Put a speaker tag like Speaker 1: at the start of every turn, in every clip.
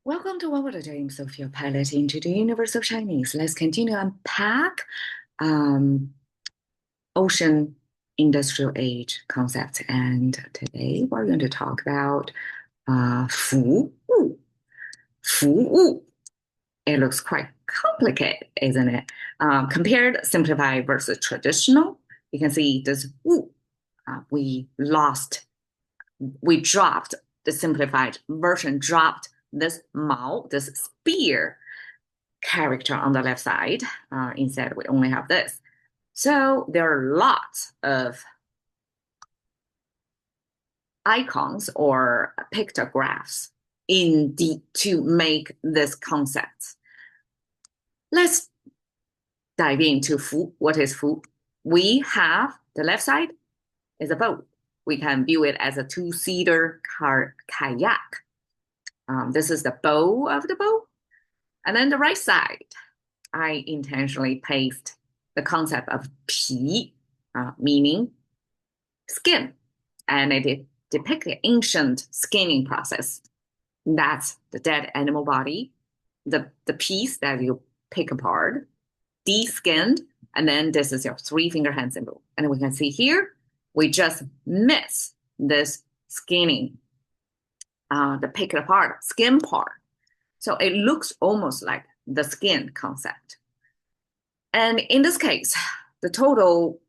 Speaker 1: Welcome to OWAD. James Sophia pilot into the universe of Chinese. Let's continue to unpack um, ocean industrial age concepts. And today we're going to talk about 服务. 服务. It looks quite complicated, isn't it? Compared simplified versus traditional, you can see this we dropped the simplified version, dropped this mao, this spear character on the left side. Instead, we only have this. So there are lots of icons or pictographs to make this concept. Let's dive into fu. What is fu? We have the left side is a boat. We can view it as a two-seater kayak. This is the bow of the boat. And then the right side, I intentionally paste the concept of 皮, meaning skin. And it depicts the ancient skinning process. That's the dead animal body, the piece that you pick apart, de-skinned, and then this is your three-finger hand symbol. And we can see here, we just miss this skinning, the pick it apart, skin part. So it looks almost like the skin concept. And in this case, the total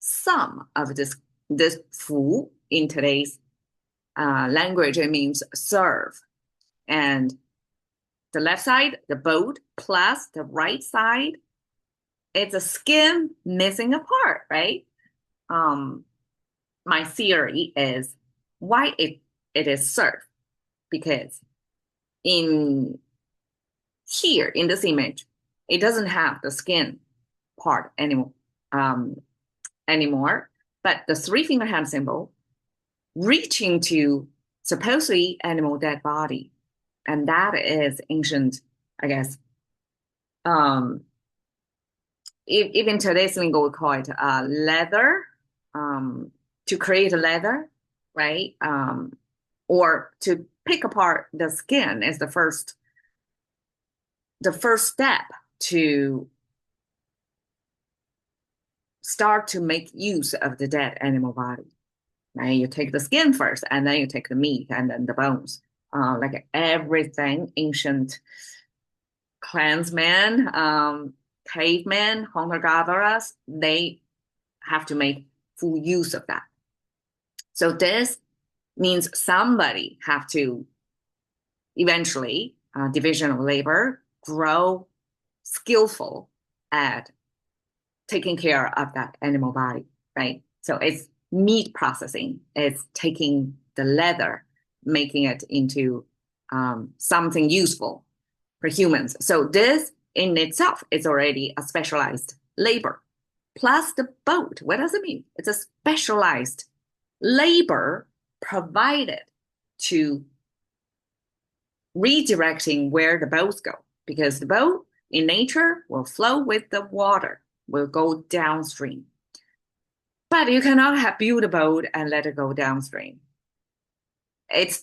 Speaker 1: sum of this fu in today's language, it means serve. And the left side, the boat, plus the right side, it's a skin missing a part, right? My theory is why it is serve, because in here in this image, it doesn't have the skin part anymore, but the three-finger hand symbol reaching to supposedly animal dead body, and that is ancient, I guess. Even today's lingo, we call it leather, to create a leather, right? Or to pick apart the skin is the first step to start to make use of the dead animal body. Right? You take the skin first, and then you take the meat, and then the bones. Like everything, ancient clansmen, cavemen, hunter-gatherers, they have to make full use of that. So this means somebody have to eventually, division of labor, grow skillful at taking care of that animal body, right? So it's meat processing. It's taking the leather, making it into something useful for humans. So this in itself is already a specialized labor. Plus the boat, what does it mean? It's a specialized labor provided to redirecting where the boats go, because the boat in nature will flow with the water, will go downstream. But you cannot build a boat and let it go downstream. It's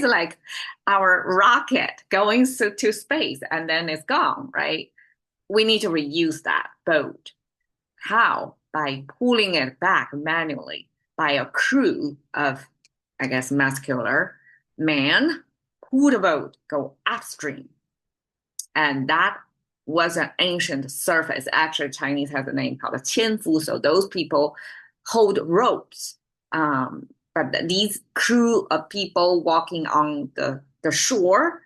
Speaker 1: like our rocket going to space and then it's gone, right? We need to reuse that boat. How? By pulling it back manually by a crew of, I guess, muscular man, pull the boat, go upstream. And that was an ancient surface. Actually, Chinese has a name called a qianfu. So those people hold ropes. But these crew of people walking on the shore,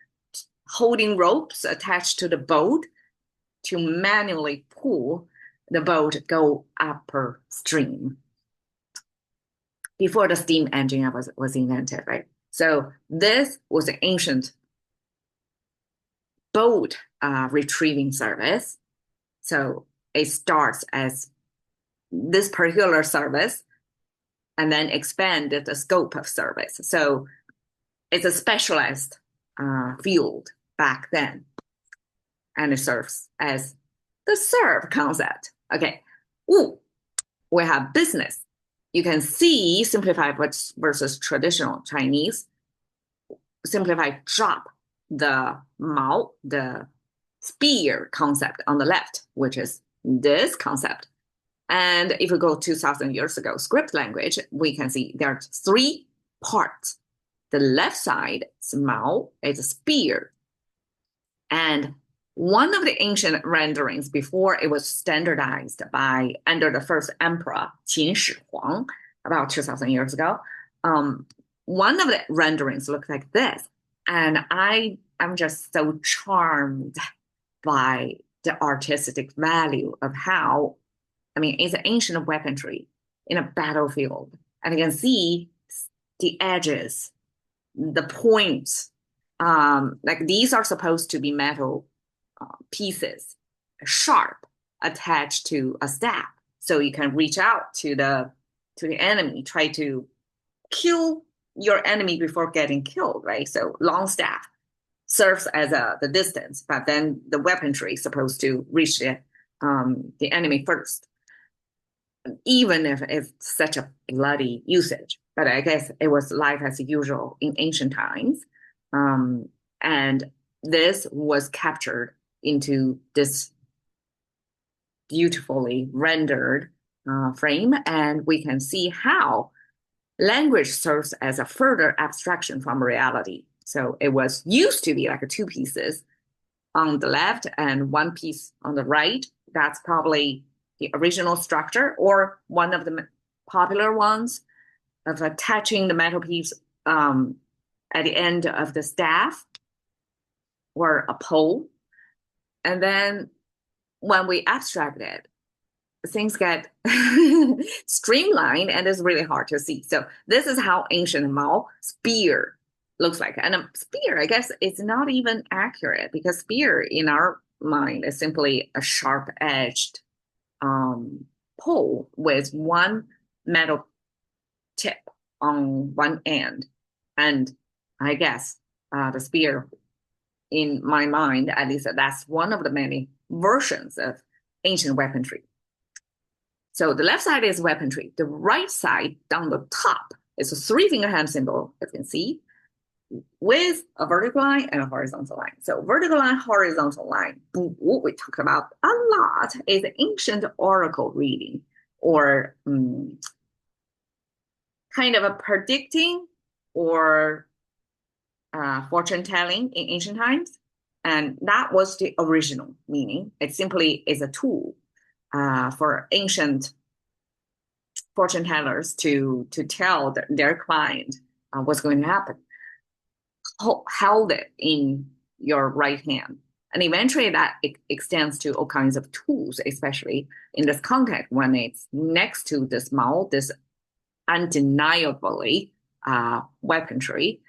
Speaker 1: holding ropes attached to the boat to manually pull the boat go upstream before the steam engine was invented, right? So this was an ancient boat retrieving service. So it starts as this particular service and then expanded the scope of service. So it's a specialized field back then. And it serves as the serve concept. Okay. Ooh, we have business. You can see simplified versus traditional Chinese. Simplified drop the Mao, the spear concept on the left, which is this concept. And if we go 2,000 years ago, script language, we can see there are three parts. The left side is Mao, it's a spear. And one of the ancient renderings before it was standardized by under the first emperor, Qin Shi Huang, about 2,000 years ago, one of the renderings looked like this. And I'm just so charmed by the artistic value of how, I mean, it's ancient weaponry in a battlefield. And you can see the edges, the points, like these are supposed to be metal pieces, sharp, attached to a staff. So you can reach out to the enemy, try to kill your enemy before getting killed, right? So long staff serves as the distance, but then the weaponry is supposed to reach the enemy first, even if it's such a bloody usage. But I guess it was life as usual in ancient times. And this was captured into this beautifully rendered frame. And we can see how language serves as a further abstraction from reality. So it was used to be like two pieces on the left and one piece on the right. That's probably the original structure, or one of the popular ones of attaching the metal piece at the end of the staff or a pole. And then when we abstract it, things get streamlined and it's really hard to see. So this is how ancient Mao spear looks like. And a spear, I guess, it's not even accurate because spear in our mind is simply a sharp-edged pole with one metal tip on one end. And I guess the spear, in my mind, at least that's one of the many versions of ancient weaponry. So the left side is weaponry. The right side down the top is a three-finger hand symbol, as you can see, with a vertical line and a horizontal line. So vertical line, horizontal line, what we talk about a lot is ancient oracle reading, or kind of a predicting or fortune telling in ancient times. And that was the original meaning. It simply is a tool for ancient fortune tellers to tell their client what's going to happen. Held it in your right hand. And eventually that extends to all kinds of tools, especially in this context when it's next to this Mao, this undeniably weaponry.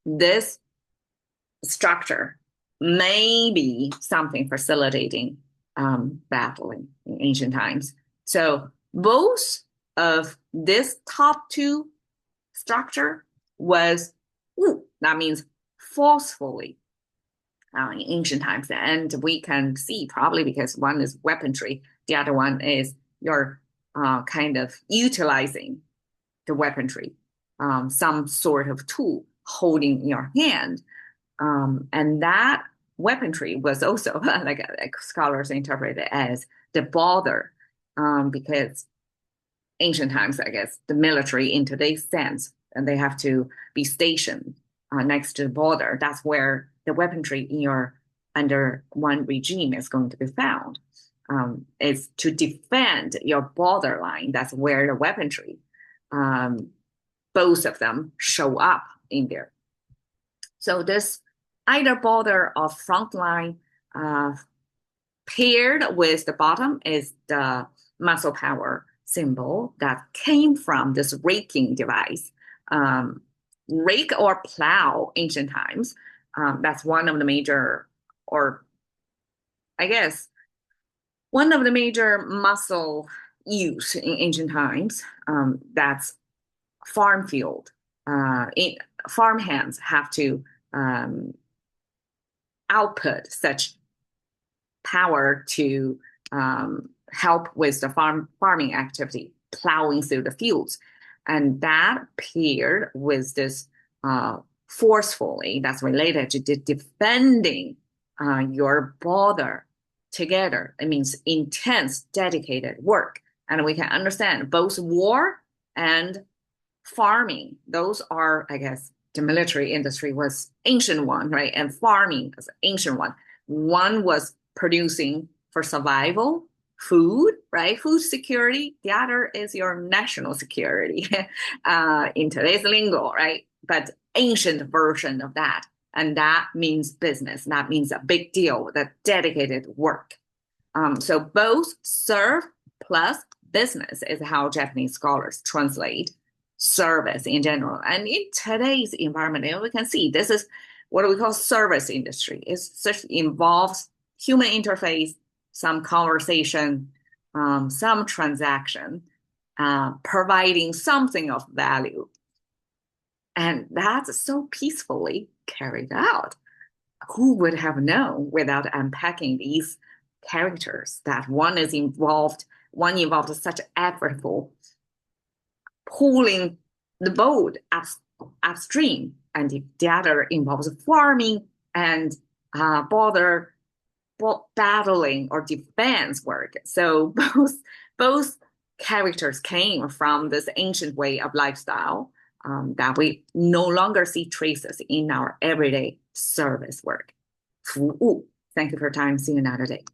Speaker 1: This structure may be something facilitating battling in ancient times. So both of this top two structure was, that means forcefully in ancient times. And we can see probably because one is weaponry, the other one is you're kind of utilizing the weaponry, some sort of tool holding in your hand. And that weaponry was also, like scholars interpret it as the border, because ancient times, I guess, the military in today's sense, and they have to be stationed next to the border. That's where the weaponry in your under one regime is going to be found. Is to defend your borderline. That's where the weaponry, both of them show up in there. So this either border or front line paired with the bottom is the muscle power symbol that came from this raking device. Rake or plow ancient times. That's one of the major, or I guess, one of the major muscle use in ancient times. That's farm field. Farm hands have to output such power to help with the farming activity, plowing through the fields. And that paired with this forcefully, that's related to defending your border together. It means intense, dedicated work. And we can understand both war and farming. Those are, I guess, the military industry was ancient one, right? And farming is ancient one. One was producing for survival, food, right? Food security. The other is your national security in today's lingo, right? But ancient version of that. And that means business. That means a big deal, that dedicated work. So both serve plus business is how Japanese scholars translate service in general. And in today's environment, we can see this is what we call service industry. It involves human interface, some conversation, some transaction, providing something of value. And that's so peacefully carried out. Who would have known without unpacking these characters that one involved such effortful pulling the boat upstream, and the other involves farming and border battling or defense work. So both characters came from this ancient way of lifestyle that we no longer see traces in our everyday service work. 服务. Thank you for your time. See you another day.